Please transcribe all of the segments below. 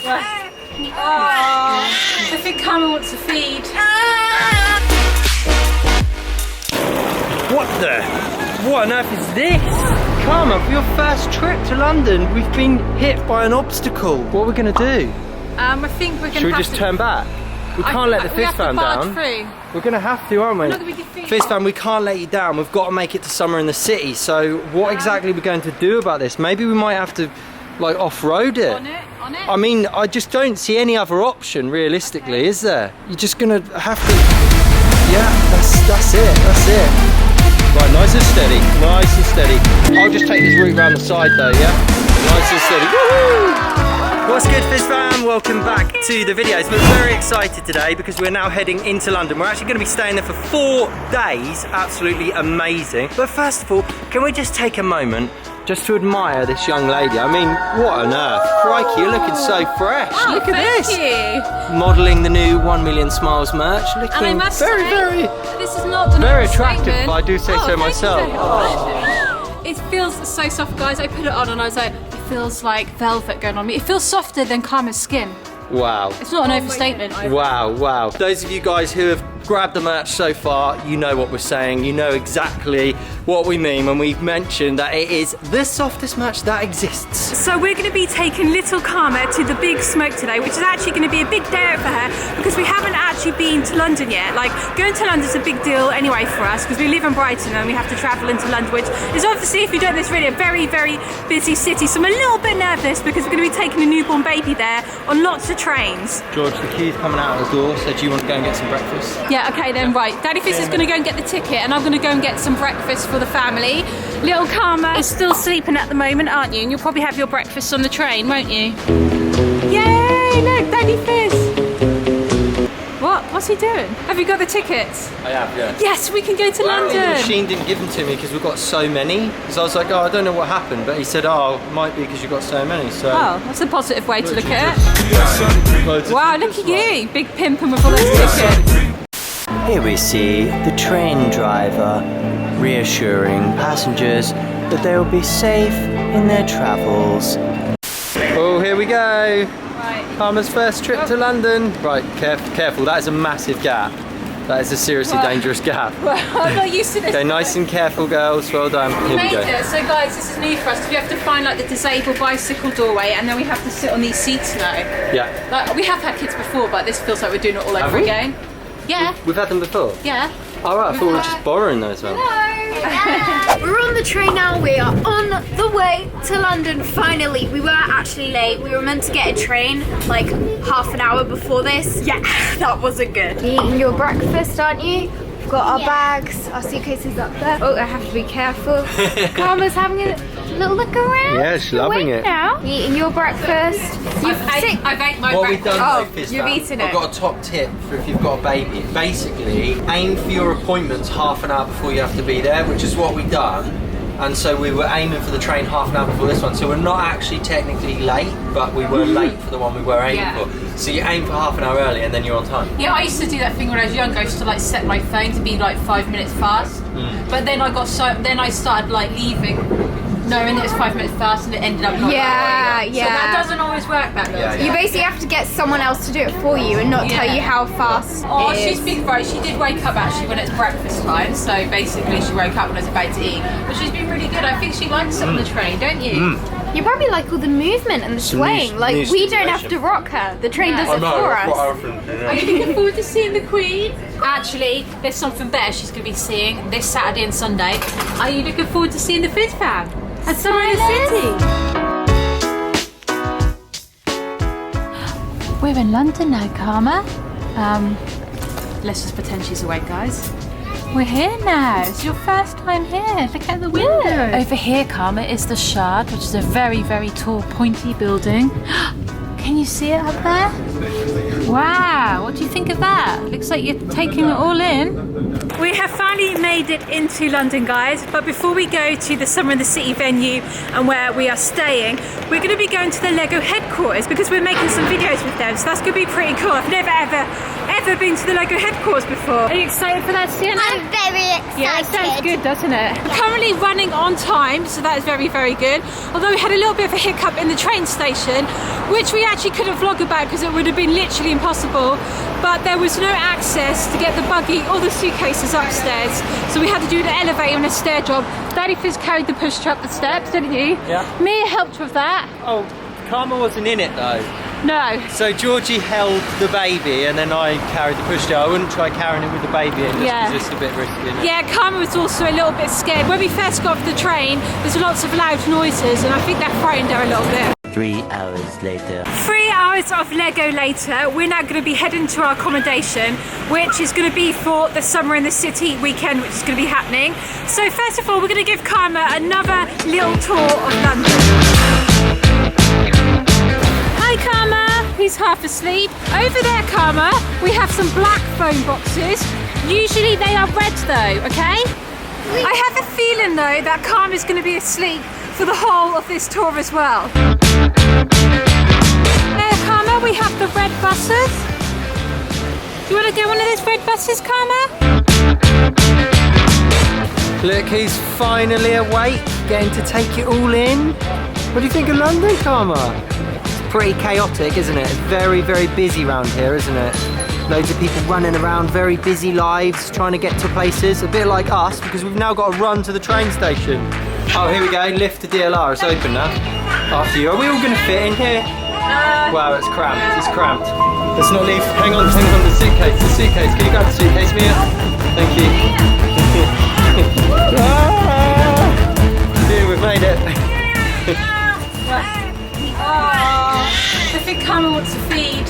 I think Karma wants to feed. What on earth is this? Karma, for your first trip to London, we've been hit by an obstacle. What are we going to do? I think we're going to Should we just turn back? We can't let the Fizz fan down. We're going to have to, aren't we? We're not going to be defeated. Fizz fan, we can't let you down. We've got to make it to summer in the city. So what exactly are we going to do about this? Maybe we might have to like off-road it. On it. I mean, I just don't see any other option realistically, is there? You're just going to have to... Yeah, that's it. Right, nice and steady. I'll just take this route around the side though, yeah? Nice and steady. Woohoo! What's good, Fizz fam? Welcome back to the videos. We're very excited today because we're now heading into London. We're actually going to be staying there for 4 days. Absolutely amazing. But first of all, can we just take a moment just to admire this young lady? I mean, what on earth? Crikey, you're looking so fresh. Oh, look at this. Thank you. Modelling the new 1 Million Smiles merch. Looking And I must very, say, very, this is not the very normal attractive, statement. if I do say so thank you myself. so much. It feels so soft, guys. I put it on and I was like, it feels like velvet going on me. It feels softer than Karma's skin. Wow. It's not an overstatement. Wow. Those of you guys who have grabbed the merch so far, you know what we're saying. You know exactly what we mean when we mention that it is the softest merch that exists. So we're going to be taking little Karma to the big smoke today, which is actually going to be a big day out for her because we haven't actually been to London yet. Like, going to London's a big deal anyway for us because we live in Brighton and we have to travel into London, which is obviously, if you don't know this, really a very, very busy city. So I'm a little bit nervous because we're going to be taking a newborn baby there on lots of trains. George, the queue's coming out the door, so do you want to go and get some breakfast? Yeah, okay then, right. Daddy Fizz is going to go and get the ticket and I'm going to go and get some breakfast for the family. Little Karma is still sleeping at the moment, aren't you? And you'll probably have your breakfast on the train, won't you? Yay! Look, Daddy Fizz! What's he doing? Have you got the tickets? I have, yeah. Yes, we can go to Well, London! the machine didn't give them to me because we've got so many. Because I was like, oh, I don't know what happened. But he said, oh, it might be because you've got so many. So. Oh, that's a positive way to look at it. Wow, look at you! Big pimping with all those tickets. Here we see the train driver reassuring passengers that they will be safe in their travels. Oh, here we go. Right. Karma's first trip to London. Right, careful, that is a massive gap. That is a seriously dangerous gap. Well, I'm not used to this. Okay, nice and careful, girls. Well done. Here we go. So guys, this is new for us because we have to find like the disabled bicycle doorway and then we have to sit on these seats now. Yeah. Like, we have had kids before, but this feels like we're doing it all over again. Yeah. We've had them before? Yeah. All right, I thought we were just borrowing those ones. We're on the train now. We are on the way to London. Finally, we were actually late. We were meant to get a train like half an hour before this. Yeah, that wasn't good. You're eating your breakfast, aren't you? We've got our bags, our suitcases up there. Oh, I have to be careful. Karma's having a little look around. Yeah, she's loving it. Now. You're eating your breakfast. I've ate my What we've breakfast. done though, Fizz you've fam, eaten I've it. got a top tip for if you've got a baby. Basically, aim for your appointments half an hour before you have to be there, which is what we've done. And so we were aiming for the train half an hour before this one. So we're not actually technically late, but we were late for the one we were aiming for. So you aim for half an hour early and then you're on time. Yeah, I used to do that thing when I was young. I used to like set my phone to be like 5 minutes fast. But then I started like leaving, knowing that it was 5 minutes fast, and it ended up not. Yeah, So that doesn't always work that well. You basically have to get someone else to do it for you and not tell you how fast Oh, it is. she's been right. She did wake up actually when it's breakfast time. So basically, she woke up when I was about to eat. But she's been really good. I think she likes it on the train, don't you? You probably like all the movement and the swaying. Like, new we don't have stimulation. to rock her. The train does it for us. Are you looking forward to seeing the Queen? Actually, there's something better she's going to be seeing this Saturday and Sunday. Are you looking forward to seing the Fizz fam at Summer in the City? We're in London now, Karma. Let's just pretend she's awake, guys. We're here now. It's your first time here. Look out the window. Over here, Karma, is the Shard, which is a very, very tall, pointy building. Can you see it up there? Wow, what do you think of that? Looks like you're taking it all in. We have finally made it into London, guys, but before we go to the Summer in the City venue and where we are staying, we're going to be going to the Lego headquarters because we're making some videos with them, so that's going to be pretty cool. I've never ever been to the Lego headquarters before. Are you excited for that, Sienna? I'm very excited. Yeah, it sounds good, doesn't it? We're currently running on time, so that is very, very good. Although we had a little bit of a hiccup in the train station, which we actually couldn't vlog about because it would have been literally impossible. But there was no access to get the buggy or the suitcases upstairs, so we had to do the elevator and a stair job. Daddy Fizz carried the push truck up the steps, didn't you? Yeah. Mia helped with that. Oh, Karma wasn't in it though. No. So Georgie held the baby and then I carried the pushchair. I wouldn't try carrying it with the baby in just because it's a bit risky, isn't it? Yeah, Karma was also a little bit scared. When we first got off the train, there's lots of loud noises and I think that frightened her a little bit. 3 hours later. 3 hours of Lego later, we're now going to be heading to our accommodation, which is going to be for the Summer in the City weekend, which is going to be happening. So first of all, we're going to give Karma another little tour of London. Hi Karma, he's half asleep. Over there Karma, we have some black phone boxes. Usually they are red though, okay? I have a feeling though that Karma's going to be asleep for the whole of this tour as well. There Karma, we have the red buses. Do you want to get one of those red buses, Karma? Look, he's finally awake, getting to take it all in. What do you think of London, Karma? It's pretty chaotic, isn't it? It's very, very busy around here, isn't it? Loads of people running around, very busy lives, trying to get to places. A bit like us, because we've now got to run to the train station. Oh, here we go, lift to DLR, it's open now. After you. Are we all going to fit in here? Wow, it's cramped, it's cramped. Let's not leave. Hang on, the suitcase. Can you grab the suitcase, Mia? Thank you. Here, we've made it. I think Karma wants to feed.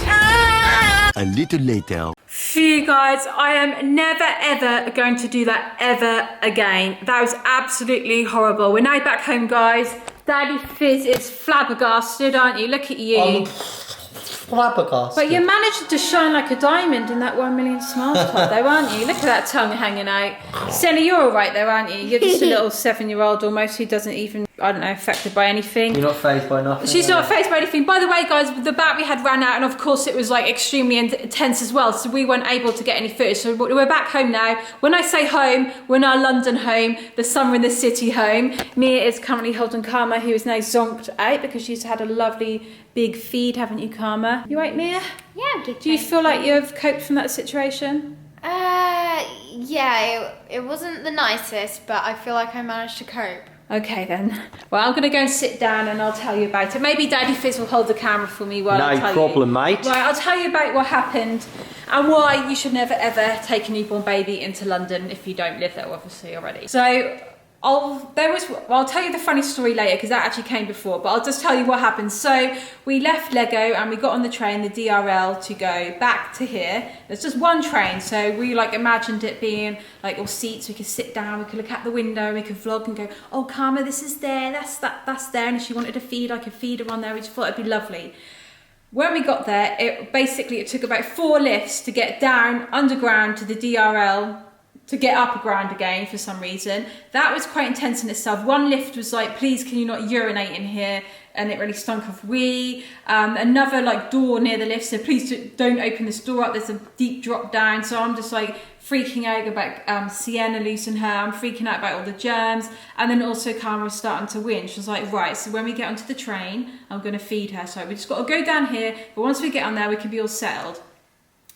A little later. Phew guys, I am never ever going to do that ever again. That was absolutely horrible. We're now back home, guys. Daddy Fizz is flabbergasted, aren't you? Look at you. Flabbergasted. But you managed to shine like a diamond in that 1 million smiles club though, aren't you? Look at that tongue hanging out. Senna, you're all right there, aren't you? You're just a little 7-year-old almost who doesn't even, I don't know, affected by anything. You're not fazed by nothing. She's not fazed by anything. By the way, guys, the battery had ran out and of course it was like extremely intense as well, so we weren't able to get any footage. So we're back home now. When I say home, we're in our London home, the Summer in the City home. Mia is currently holding Karma, who is now zonked out because she's had a lovely big feed, haven't you, Karma? You right, Mia? Yeah, I'm good. Do you feel like you've coped from that situation? Yeah, it wasn't the nicest, but I feel like I managed to cope. Okay then. Well, I'm going to go and sit down and I'll tell you about it. Maybe Daddy Fizz will hold the camera for me while I tell you. No problem, mate. Right, I'll tell you about what happened and why you should never ever take a newborn baby into London if you don't live there, obviously, already. So, I'll tell you the funny story later because that actually came before, but I'll just tell you what happened. So we left Lego and we got on the train, the DRL, to go back to here. There's just one train, so we like imagined it being like all seats. We could sit down, we could look out the window, we could vlog and go, oh Karma, this is there, that's there. And if she wanted to feed, I could feed her on there. We just thought it'd be lovely. When we got there, it took about 4 lifts to get down underground to the DRL, to get up ground again for some reason. That was quite intense in itself. One lift was like, please can you not urinate in here? And it really stunk of wee. Another like door near the lift said, please don't open this door up, there's a deep drop down. So I'm just like freaking out about Sienna losing her, I'm freaking out about all the germs. And then also Karma was starting to whinge. She was like, right, so when we get onto the train, I'm gonna feed her. So we just gotta go down here, but once we get on there, we can be all settled.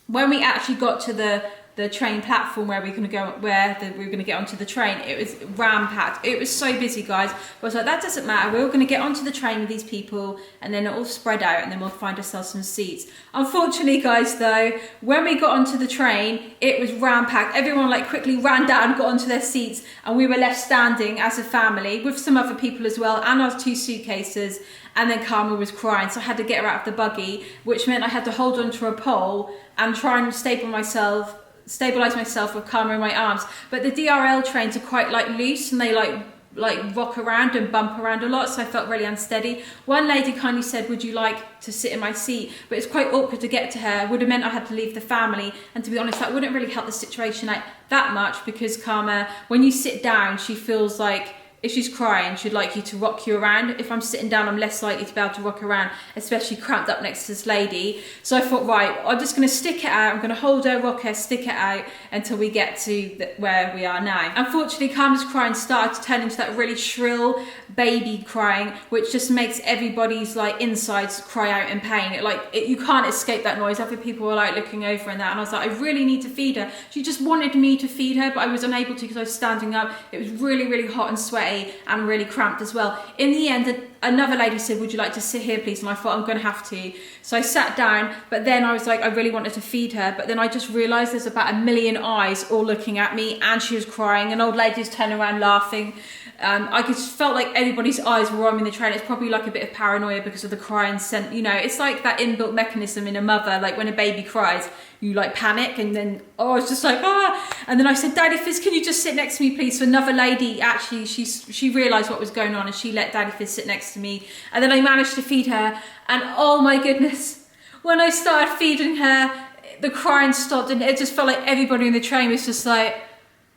When we actually got to the train platform where we were going to go, we were going to get onto the train, it was ram-packed. It was so busy, guys. I was like, that doesn't matter. We're all going to get onto the train with these people and then it'll all spread out and then we'll find ourselves some seats. Unfortunately, guys, though, when we got onto the train, it was ram-packed. Everyone like quickly ran down, got onto their seats, and we were left standing as a family with some other people as well and our 2 suitcases. And then Karma was crying, so I had to get her out of the buggy, which meant I had to hold onto a pole and try and stabilise myself with Karma in my arms. But the DRL trains are quite like loose and they like like rock around and bump around a lot, so I felt really unsteady. One lady kindly said, would you like to sit in my seat? But it's quite awkward to get to her. It would have meant I had to leave the family, and to be honest, that wouldn't really help the situation out that much, because Karma, when you sit down, she feels like if she's crying, she'd like you to rock you around. If I'm sitting down, I'm less likely to be able to rock around, especially cramped up next to this lady. So I thought, right, I'm just going to stick it out. I'm going to hold her, rock her, stick it out until we get to where we are now. Unfortunately, Karma's crying started to turn into that really shrill baby crying, which just makes everybody's like insides cry out in pain. You can't escape that noise. Other people were like looking over and that, and I was like, I really need to feed her. She just wanted me to feed her, but I was unable to because I was standing up. It was really, really hot and sweaty and really cramped as well. In the end, another lady said, would you like to sit here please? And I thought, I'm going to have to. So I sat down, but then I was like, I really wanted to feed her, but then I just realised there's about 1 million eyes all looking at me, and she was crying, and old ladies turning around laughing. I just felt like everybody's eyes were on me in the train. It's probably like a bit of paranoia because of the crying scent. You know, it's like that inbuilt mechanism in a mother, like when a baby cries, you like panic, and then I was just like, ah. And then I said, Daddy Fizz, can you just sit next to me please? So another lady, actually, she realised what was going on, and she let Daddy Fizz sit next to me. And then I managed to feed her, and oh my goodness, when I started feeding her, the crying stopped, and it just felt like everybody in the train was just like,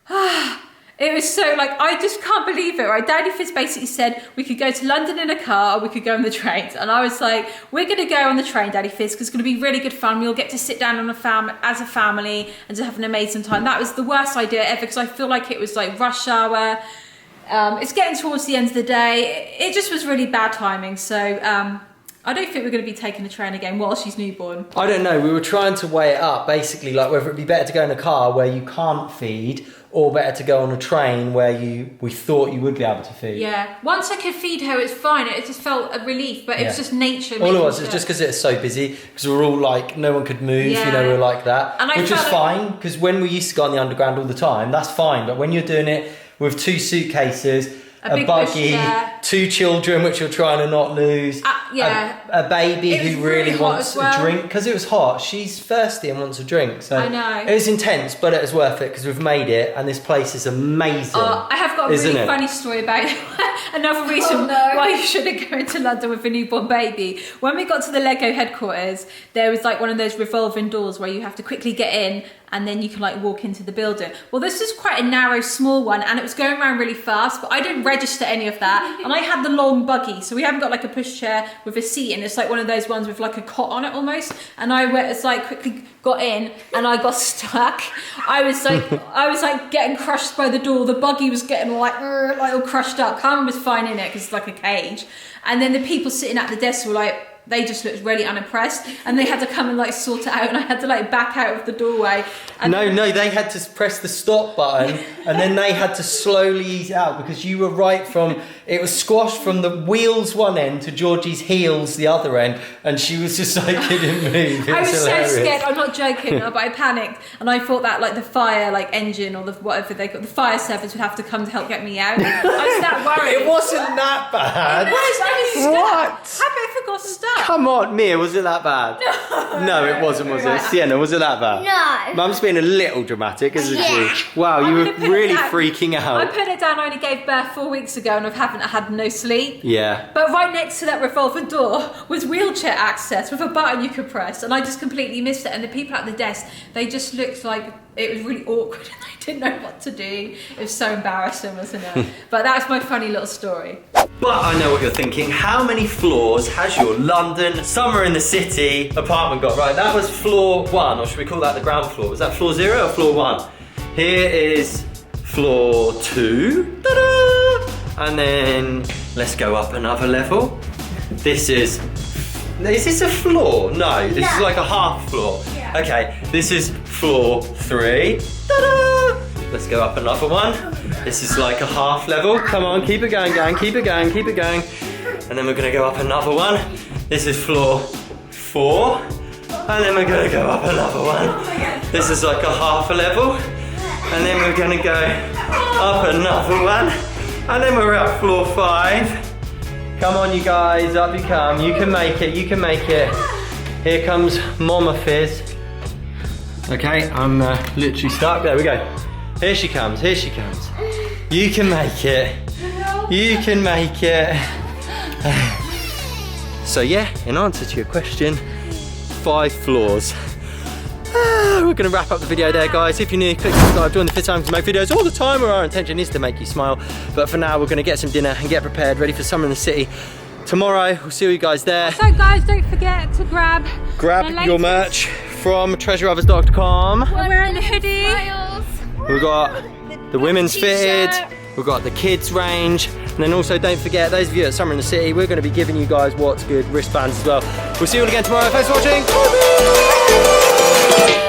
ah. It was so like, I just can't believe it, right? Daddy Fizz basically said we could go to London in a car or we could go on the trains. And I was like, we're going to go on the train, Daddy Fizz, because it's going to be really good fun. We'll get to sit down on as a family and to have an amazing time. That was the worst idea ever, because I feel like it was like rush hour. It's getting towards the end of the day. It just was really bad timing. So I don't think we're going to be taking the train again while she's newborn. I don't know. We were trying to weigh it up, basically, like whether it'd be better to go in a car where you can't feed, or better to go on a train where we thought you would be able to feed. Yeah. Once I could feed her, it's fine. It just felt a relief, but it was just nature. All it was just because it's so busy, because we were all like, no one could move, you know, we were like that. Which was fine, because when we used to go on the underground all the time, that's fine. But when you're doing it with 2 suitcases, a buggy, 2 children which you're trying to not lose, a baby who really wants a drink, because it was hot. She's thirsty and wants a drink, so I know it was intense, but it was worth it because we've made it, and this place is amazing. I have got a really funny story about it. Another reason why you shouldn't go into London with a newborn baby. When we got to the Lego headquarters, there was like one of those revolving doors where you have to quickly get in, and then you can like walk into the building. Well, this is quite a narrow, small one, and it was going around really fast, but I didn't register any of that. And I had the long buggy, so we haven't got like a pushchair with a seat in. It's like one of those ones with like a cot on it almost. And I quickly got in, and I got stuck. I was like getting crushed by the door. The buggy was getting like all crushed up. Carmen was fine in it because it's like a cage. And then the people sitting at the desk were like, they just looked really unimpressed, and they had to come and like sort it out, and I had to like back out of the doorway. And no, they had to press the stop button, and then they had to slowly ease out, because you were right from, it was squashed from the wheels one end to Georgie's heels the other end, and she was just like, couldn't move. I was hilarious. So scared, I'm not joking, but I panicked, and I thought that like the fire like engine or the whatever they got, the fire service would have to come to help get me out. I was that worried. It wasn't that bad. It was, I was stuck. What? How about if I got stuck? Come on, Mia, was it that bad? No, it wasn't, was it? Sienna, was it that bad? No. Mum's being a little dramatic, isn't she? Wow, you were really freaking out. I put it down, I only gave birth 4 weeks ago, and I haven't had no sleep. Yeah. But right next to that revolving door was wheelchair access with a button you could press, and I just completely missed it. And the people at the desk, they just looked like it was really awkward, and they didn't know what to do. It was so embarrassing, wasn't it? But that's my funny little story. But I know what you're thinking. How many floors has your London Summer in the City apartment got? Right, that was floor 1, or should we call that the ground floor? Was that floor 0 or floor 1? Here is floor 2. Ta-da! And then let's go up another level. This is this a floor? No, this is like a half floor. Yeah. Okay, this is floor 3. Ta-da! Let's go up another one. This is like a half level. Come on, keep it going, gang. Keep it going, keep it going. And then we're gonna go up another one. This is floor 4. And then we're gonna go up another one. This is like a half a level. And then we're gonna go up another one. And then we're at floor 5. Come on, you guys, up you come. You can make it, you can make it. Here comes Mama Fizz. Okay, I'm literally stuck. There we go. Here she comes, here she comes. You can make it. You can make it. So yeah, in answer to your question, 5 floors. We're gonna wrap up the video there, guys. If you're new, click subscribe, join the Fizz family to make videos all the time, where our intention is to make you smile. But for now, we're gonna get some dinner and get prepared, ready for summer in the city. Tomorrow, we'll see you guys there. So guys, don't forget to grab your merch from treasureothers.com. We're wearing the hoodie. We've got the women's fitted, we've got the kids range, and then also don't forget, those of you at Summer in the City, we're going to be giving you guys what's good wristbands as well. We'll see you all again tomorrow. Thanks for watching. Bye.